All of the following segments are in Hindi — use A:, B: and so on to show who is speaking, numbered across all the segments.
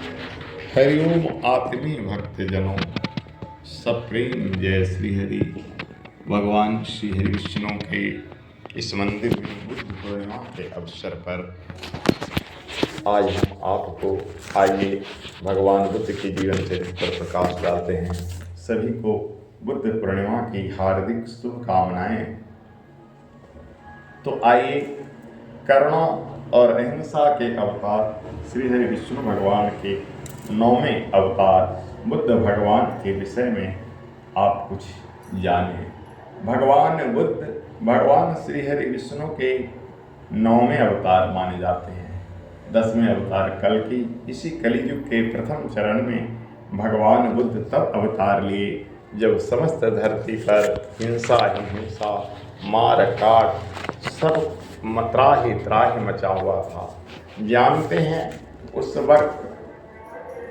A: हरिओम आत्मीय भक्तजनों, सप्रेम जय श्री हरि। भगवान श्री हरि विष्णु के इस मंदिर में बुद्ध पूर्णिमा के अवसर पर आज हम आपको आइए भगवान बुद्ध के जीवन चरित्र पर प्रकाश डालते हैं। सभी को बुद्ध पूर्णिमा की हार्दिक शुभकामनाएं। तो आइए करुणा और अहिंसा के अवतार श्री हरि विष्णु भगवान के 9वें अवतार बुद्ध भगवान के विषय में आप कुछ जानें। भगवान बुद्ध भगवान श्री हरि विष्णु के 9वें अवतार माने जाते हैं। 10वें अवतार कल्कि। इसी कलियुग के प्रथम चरण में भगवान बुद्ध तब अवतार लिए जब समस्त धरती पर हिंसा ही हिंसा, मार काट, सब त्राहि त्राहि मचा हुआ था। जानते हैं उस वक्त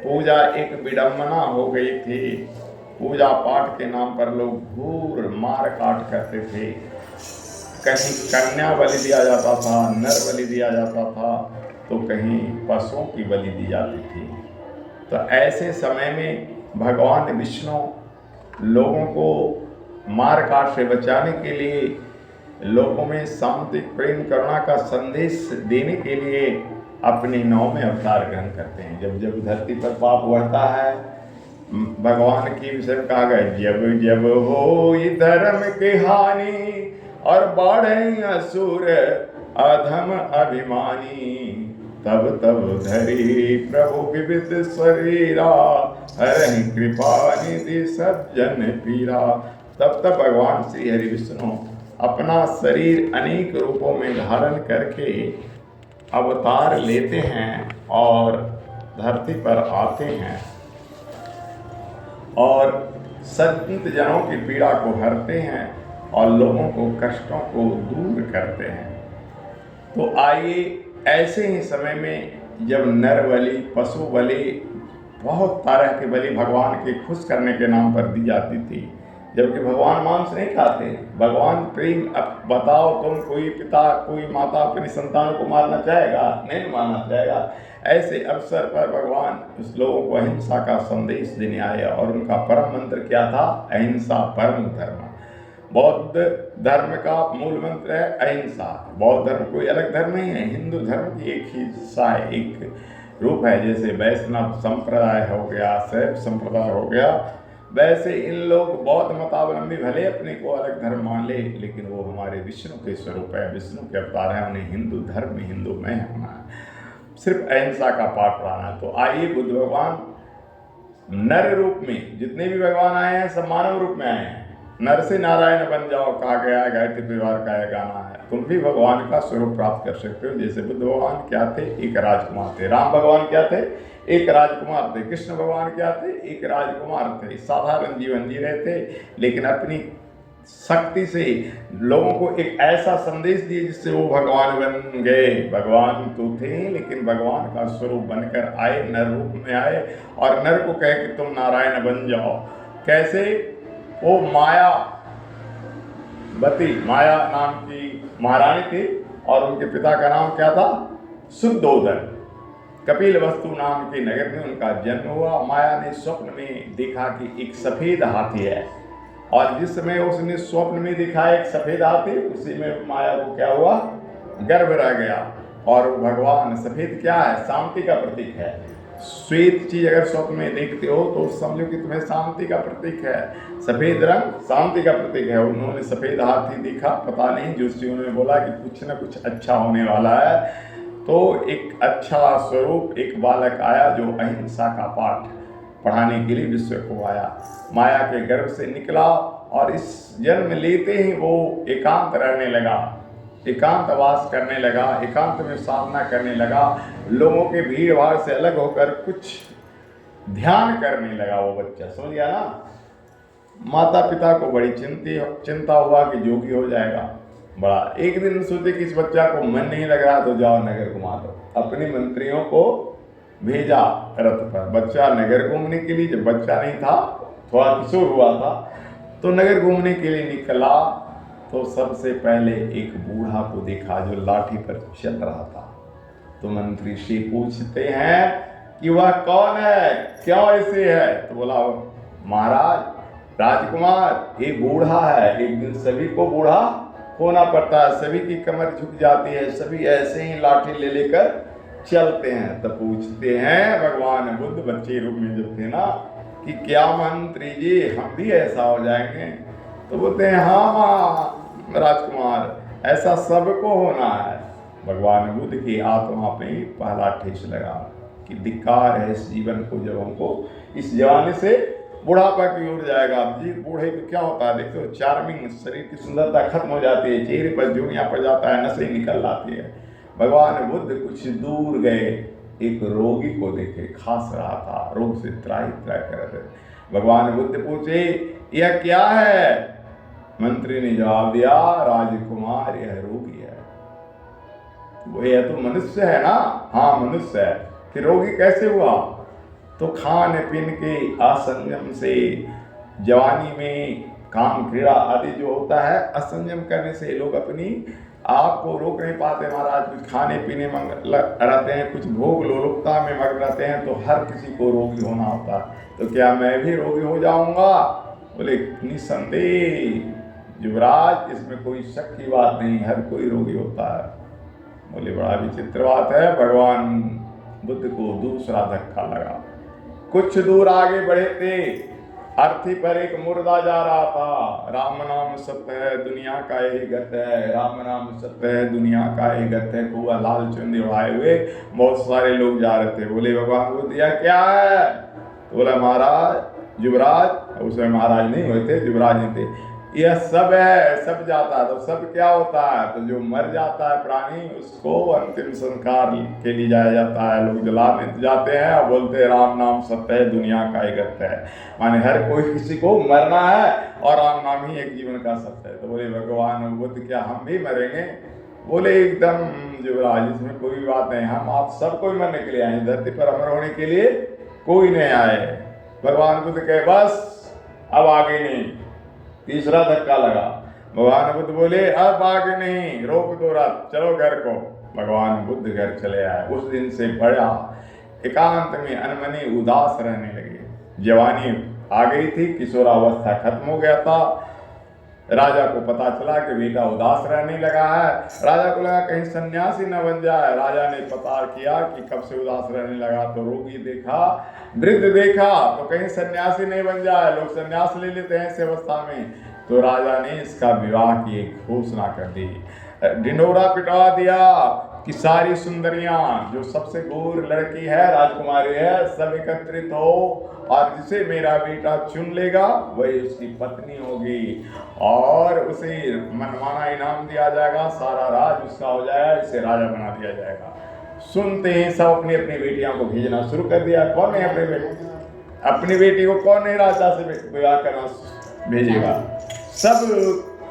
A: पूजा एक विडंबना हो गई थी। पूजा पाठ के नाम पर लोग घूर मार काट करते थे। कहीं कन्या बलि दिया जाता था, नर बलि दिया जाता था, तो कहीं पशुओं की बलि दी जाती थी। तो ऐसे समय में भगवान विष्णु लोगों को मार काट से बचाने के लिए, लोगों में शांति प्रेम करुणा का संदेश देने के लिए अपने 9वें अवतार ग्रहण करते हैं। जब जब धरती पर पाप बढ़ता है, भगवान के विषय में कहा गया, जब जब हो धर्म के हानि और बढ़े असुर अधम अभिमानी, तब तब धरी प्रभु विविध शरीरा, हरहि कृपा निधि सज्जन पीरा। तब तब भगवान श्री हरि विष्णु अपना शरीर अनेक रूपों में धारण करके अवतार लेते हैं और धरती पर आते हैं और संत जनों की पीड़ा को हरते हैं और लोगों को कष्टों को दूर करते हैं। तो आइए ऐसे ही समय में जब नर बलि, पशु बलि, बहुत तरह की बलि भगवान के खुश करने के नाम पर दी जाती थी, जबकि भगवान मांस नहीं खाते। भगवान प्रेम। अब बताओ तुम, कोई पिता कोई माता अपनी संतान को मारना चाहेगा? नहीं मारना चाहेगा। ऐसे अवसर पर भगवान उस लोगों को अहिंसा का संदेश देने आए और उनका परम मंत्र क्या था? अहिंसा परम धर्म। बौद्ध धर्म का मूल मंत्र है अहिंसा। बौद्ध धर्म कोई अलग धर्म नहीं है, हिंदू धर्म की एक ही हिस्सा है, एक रूप है। जैसे वैष्णव संप्रदाय हो गया, शैव संप्रदाय हो गया, वैसे इन लोग बौद्ध मतावलंबी भले अपने को अलग धर्म मान ले, लेकिन वो हमारे विष्णु के स्वरूप है, विष्णु के अवतार है। उन्हें हिंदू धर्म में हिंदू में होना है, सिर्फ अहिंसा का पाठ पढ़ाना। तो आइए बुद्ध भगवान नर रूप में, जितने भी भगवान आए हैं सब मानव रूप में आए हैं। नर से नारायण बन जाओ कहा गया है, गायत्री परिवार का यह गाना है। तुम भी भगवान का स्वरूप प्राप्त कर सकते हो। जैसे बुद्ध भगवान क्या थे? एक राजकुमार थे। राम भगवान क्या थे? एक राजकुमार थे। कृष्ण भगवान क्या थे? एक राजकुमार थे। साधारण जीवन जी रहे थे, लेकिन अपनी शक्ति से लोगों को एक ऐसा संदेश दिए जिससे वो भगवान बन गए। भगवान तो थे, लेकिन भगवान का स्वरूप बनकर आए, नर रूप में आए और नर को कहे कि तुम नारायण बन जाओ। कैसे? वो माया नाम की महारानी थी और उनके पिता का नाम क्या था? शुद्धोदन। कपिलवस्तु नाम के नगर में उनका जन्म हुआ। माया ने स्वप्न में देखा कि एक सफेद हाथी है, और जिस समय उसने स्वप्न में देखा एक सफेद हाथी, उसी में माया को क्या हुआ? गर्व रह गया। और भगवान सफेद क्या है? शांति का प्रतीक है। श्वेत चीज अगर स्वप्न में देखते हो तो समझो कि तुम्हें शांति का प्रतीक है। सफेद रंग शांति का प्रतीक है। उन्होंने सफेद हाथी देखा, पता नहीं जोशियों ने बोला कि कुछ न कुछ अच्छा होने वाला है। तो एक अच्छा स्वरूप, एक बालक आया जो अहिंसा का पाठ पढ़ाने के लिए विश्व को आया। माया के गर्भ से निकला और इस जन्म लेते ही वो एकांत रहने लगा, एकांतवास करने लगा, एकांत में साधना करने लगा, लोगों के भीड़ भाड़ से अलग होकर कुछ ध्यान करने लगा। वो बच्चा, समझ गया ना? माता पिता को बड़ी चिंता हुआ कि जोगी हो जाएगा। बड़ा एक दिन सोचे कि इस बच्चा को मन नहीं लग रहा, तो जाओ नगर घुमा दो। अपने मंत्रियों को भेजा रथ पर। बच्चा नगर घूमने के लिए, जब बच्चा नहीं था, थोड़ा किशोर हुआ था, तो नगर घूमने के लिए निकला। तो सबसे पहले एक बूढ़ा को देखा जो लाठी पर चल रहा था। तो मंत्री से पूछते हैं कि वह कौन है, क्यों ऐसे है। तो बोला महाराज राजकुमार ये बूढ़ा है, एक दिन सभी को बूढ़ा होना पड़ता है, सभी की कमर झुक जाती है, सभी ऐसे ही लाठी ले लेकर चलते हैं। तो पूछते हैं भगवान बुद्ध बच्चे रूप में जब थे ना कि क्या मंत्री जी हम भी ऐसा हो जाएंगे। तो बोलते हैं हाँ राजकुमार ऐसा सबको होना है। भगवान बुद्ध की आत्मा पे पहला ठेस लगा कि धिक्कार है इस जीवन को, जब हमको इस जवानी से बुढ़ापा की ओर जाएगा। आप जी बूढ़े को क्या होता है देखते हो, चार्मिंग शरीर की सुंदरता खत्म हो जाती है, चेहरे पर झुर्रियाँ पड़ जाता है, नसें निकल आती है। भगवान बुद्ध कुछ दूर गए, एक रोगी को देखे खांस रहा था, रोग से त्राही त्राही कर रहे थे। भगवान बुद्ध पूछे यह क्या है। मंत्री ने जवाब दिया राजकुमार यह रोगी है। वो यह तो मनुष्य है ना। हाँ मनुष्य है। कि रोगी कैसे हुआ। तो खान पीन के असंयम से, जवानी में काम क्रीड़ा आदि जो होता है असंयम करने से लोग अपनी आप को रोक नहीं पाते महाराज। कुछ खाने पीने में रहते हैं, कुछ भोग लोलुपता में मग्न रहते हैं, तो हर किसी को रोगी होना होता है। तो क्या मैं भी रोगी हो जाऊंगा। बोले निसंदेह युवराज इसमें कोई शक की बात नहीं, हर कोई रोगी होता है। बोले बड़ा विचित्र बात है। भगवान बुद्ध को दूसरा धक्का लगा। कुछ दूर आगे बढ़े थे, अर्थी पर एक मुर्दा जा रहा था। राम नाम सत्य है दुनिया का यही गत है, राम नाम सत्य है दुनिया का यही गत है। पूरा लाल चुन्नी उड़ाए हुए बहुत सारे लोग जा रहे थे। बोले भगवान बुद्ध यह क्या है। तो बोला महाराज युवराज, उसमें महाराज नहीं हुए थे, युवराज नहीं थे। यह सब है, सब जाता है। तो सब क्या होता है। तो जो मर जाता है प्राणी उसको अंतिम संस्कार के लिए जाया जाता है, लोग जलाने जाते हैं और बोलते हैं राम नाम सत्य है दुनिया का एक गत है। माने हर कोई किसी को मरना है और राम नाम ही एक जीवन का सत्य है। तो बोले भगवान बुद्ध क्या हम भी मरेंगे। बोले एकदम युवराज इसमें कोई बात नहीं, हम आप सब कोई मरने के लिए आए, धरती पर अमर होने के लिए कोई नहीं आए। भगवान बुद्ध कहे बस अब आगे नहीं। तीसरा धक्का लगा। भगवान बुद्ध बोले अब आगे नहीं, रोक दो रथ, चलो घर को। भगवान बुद्ध घर चले आए। उस दिन से बड़ा एकांत में अनमनी उदास रहने लगे। जवानी आ गई थी, किशोरावस्था खत्म हो गया था। राजा को पता चला कि बेटा उदास रहने लगा है। राजा को लगा कहीं सन्यासी न बन जाए। राजा ने पता किया कि कब से उदास रहने लगा, तो रोगी देखा, वृद्ध देखा, तो कहीं सन्यासी नहीं बन जाए, लोग सन्यास ले लेते हैं इस अवस्था में। तो राजा ने इसका विवाह की एक घोषणा कर दी, ढिंढोरा पिटवा दिया कि सारी सुंदरियां जो सबसे गोर लड़की है, राजकुमारी है, सब एकत्रित हो और जिसे मेरा बेटा चुन लेगा वही उसकी पत्नी होगी और उसे मनमाना इनाम दिया जाएगा, सारा राज उसका हो जाएगा, इसे राजा बना दिया जाएगा। सुनते ही सब अपनी अपनी बेटियों को भेजना शुरू कर दिया। कौन है अपनी बेटी को कौन नहीं राजा से विवाह करना भेजेगा। सब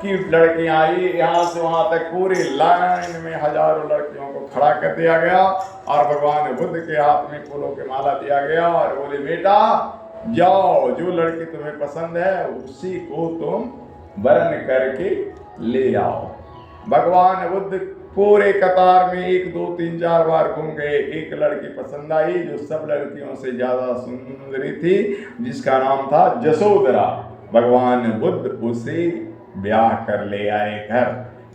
A: की लड़कियां आई, यहाँ से वहां तक पूरी लाइन में हजारों लड़कियों को खड़ा कर दिया गया और भगवान बुद्ध के हाथ में फूलों की माला दिया गया और बोले बेटा जाओ, जो लड़की तुम्हें पसंद है उसी को तुम वरण करके ले आओ। भगवान बुद्ध पूरे कतार में 1 2 3 4 बार घूम गए। एक लड़की पसंद आई जो सब लड़कियों से ज्यादा सुंदरी थी, जिसका नाम था जसोधरा। भगवान बुद्ध उसे ब्याह कर ले आए घर।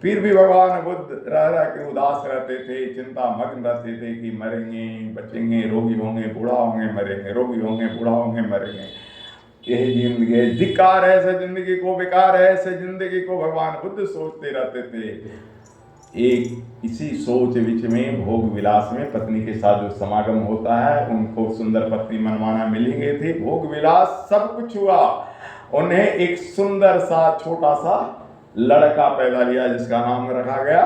A: फिर भी भगवान बुद्ध रह के उदास रहते थे, चिंता मग्न रहते थे कि मरेंगे बचेंगे, रोगी होंगे बूढ़ा होंगे मरेंगे, रोगी होंगे बूढ़ा होंगे मरेंगे। यही जिंदगी, धिक्कार है ऐसे जिंदगी को, बेकार है ऐसे जिंदगी को, भगवान बुद्ध सोचते रहते थे। एक इसी सोच बीच में भोग विलास में पत्नी के साथ जो समागम होता है, उनको सुंदर पत्नी मनमाना मिली गई थी, भोग विलास सब कुछ हुआ। उन्हें एक सुंदर सा छोटा सा लड़का पैदा लिया जिसका नाम रखा गया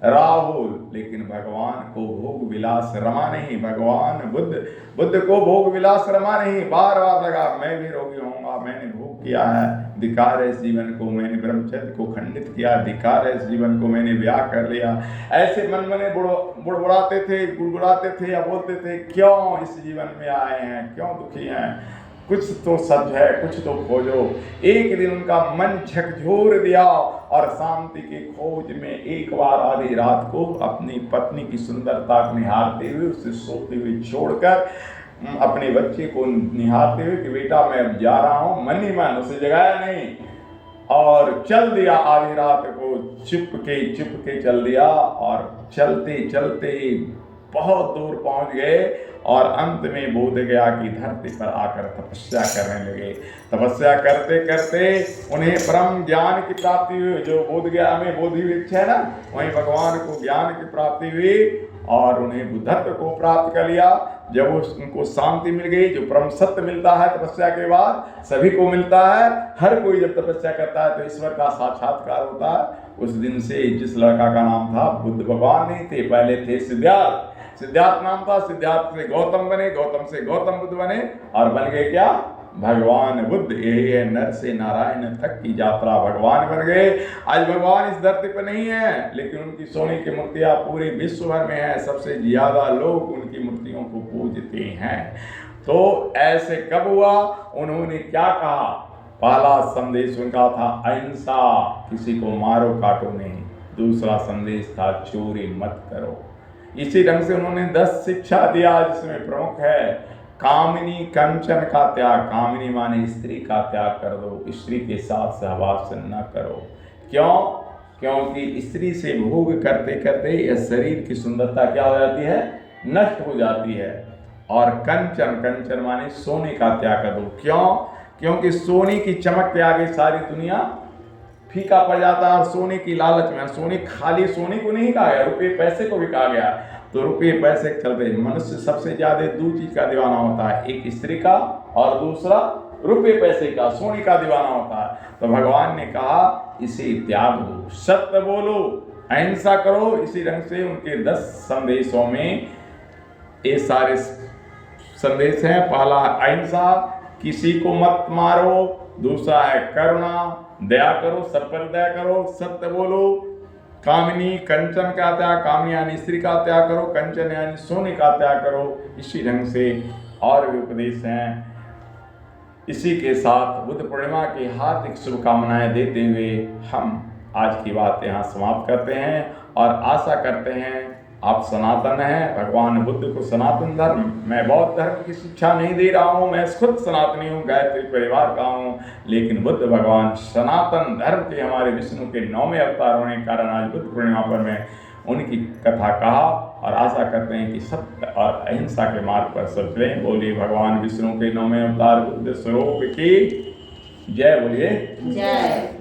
A: राहुल। लेकिन भगवान को भोग विलास रमा नहीं, भगवान बुद्ध को भोग विलास रमा नहीं। बार बार लगा मैं भी रोगी होऊंगा, मैंने भोग किया है, धिक्कार है इस जीवन को, मैंने ब्रह्मचर्य को खंडित किया, धिक्कार है इस जीवन को, मैंने ब्याह कर लिया। ऐसे मन मने बुड़बुड़ाते थे, गुड़गुड़ाते थे या बोलते थे क्यों इस जीवन में आए हैं, क्यों दुखी हैं, कुछ तो सच है, कुछ तो खोजो। एक दिन उनका मन झकझोर दिया और शांति की खोज में एक बार आधी रात को अपनी पत्नी की सुंदरता को निहारते हुए उसे सोते हुए छोड़कर अपने बच्चे को निहारते हुए कि बेटा मैं अब जा रहा हूँ, मन ही मन उसे जगाया नहीं और चल दिया। आधी रात को चुपके चल दिया और चलते चलते बहुत दूर पहुंच गए और अंत में बोध गया कि धरती पर आकर तपस्या करने लगे। तपस्या करते करते उन्हें परम ज्ञान की प्राप्ति हुई। जो बोध गया में बोधि वृक्ष है ना, वहीं भगवान को ज्ञान की प्राप्ति हुई और उन्हें बुद्धत्व को प्राप्त कर लिया। जब उनको शांति मिल गई, जो परम सत्य मिलता है तपस्या के बाद सभी को मिलता है, हर कोई जब तपस्या करता है तो ईश्वर का साक्षात्कार होता है। उस दिन से जिस लड़का का नाम था बुद्ध भगवान नहीं थे, पहले थे सिद्धार्थ नाम था, सिद्धार्थ से गौतम बने, गौतम से गौतम बुद्ध बने और बन गए क्या? भगवान बुद्ध। यही है नर से नारायण तक की यात्रा, भगवान बन गए। आज भगवान इस धरती पर नहीं है, लेकिन उनकी सोने की मूर्तियां पूरे विश्व भर में है। सबसे ज्यादा लोग उनकी मूर्तियों को पूजते हैं। तो ऐसे कब हुआ? उन्होंने क्या कहा? पहला संदेश उनका था अहिंसा, किसी को मारो काटो नहीं। दूसरा संदेश था चोरी मत करो। इसी ढंग से उन्होंने 10 शिक्षा दिया, जिसमें प्रमुख है कामिनी कंचन का त्याग। कामिनी माने स्त्री का त्याग कर दो, स्त्री के साथ सहवास न करो। क्यों? क्योंकि स्त्री से भोग करते करते यह शरीर की सुंदरता क्या हो जाती है? नष्ट हो जाती है। और कंचन माने सोने का त्याग कर दो। क्यों? क्योंकि सोने की चमक के आगे सारी दुनिया फीका पड़ जाता है और सोने की लालच में, सोने खाली सोने को नहीं कहा गया, रुपये पैसे को भी कहा गया। तो रुपये पैसे के चलते मनुष्य सबसे ज्यादा 2 चीज का दीवाना होता है, एक स्त्री का और दूसरा रुपये पैसे का, सोने का दीवाना होता है। तो भगवान ने कहा इसे त्याग दो, सत्य बोलो, अहिंसा करो। इसी ढंग से उनके 10 संदेशों में ये सारे संदेश हैं। पहला अहिंसा, किसी को मत मारो। दूसरा है करुणा, दया करो, सब पर दया करो, सत्य बोलो। कामिनी कंचन का त्याग, कामिनी यानी स्त्री का त्याग करो, कंचन यानी सोने का त्याग करो। इसी ढंग से और भी उपदेश हैं। इसी के साथ बुद्ध पूर्णिमा की हार्दिक शुभकामनाएं देते हुए हम आज की बात यहाँ समाप्त करते हैं और आशा करते हैं आप सनातन हैं। भगवान बुद्ध को सनातन धर्म, मैं बौद्ध धर्म की शिक्षा नहीं दे रहा हूँ, मैं खुद सनातनी हूँ, गायत्री परिवार का हूँ, लेकिन बुद्ध भगवान सनातन धर्म के हमारे विष्णु के 9वें अवतार होने के कारण आज बुद्ध पूर्णिमा पर मैं उनकी कथा कहा और आशा करते हैं कि सत्य और अहिंसा के मार्ग पर सब चलें। बोलिए भगवान विष्णु के 9वें अवतार बुद्ध स्वरूप की जय। बोलिए जय।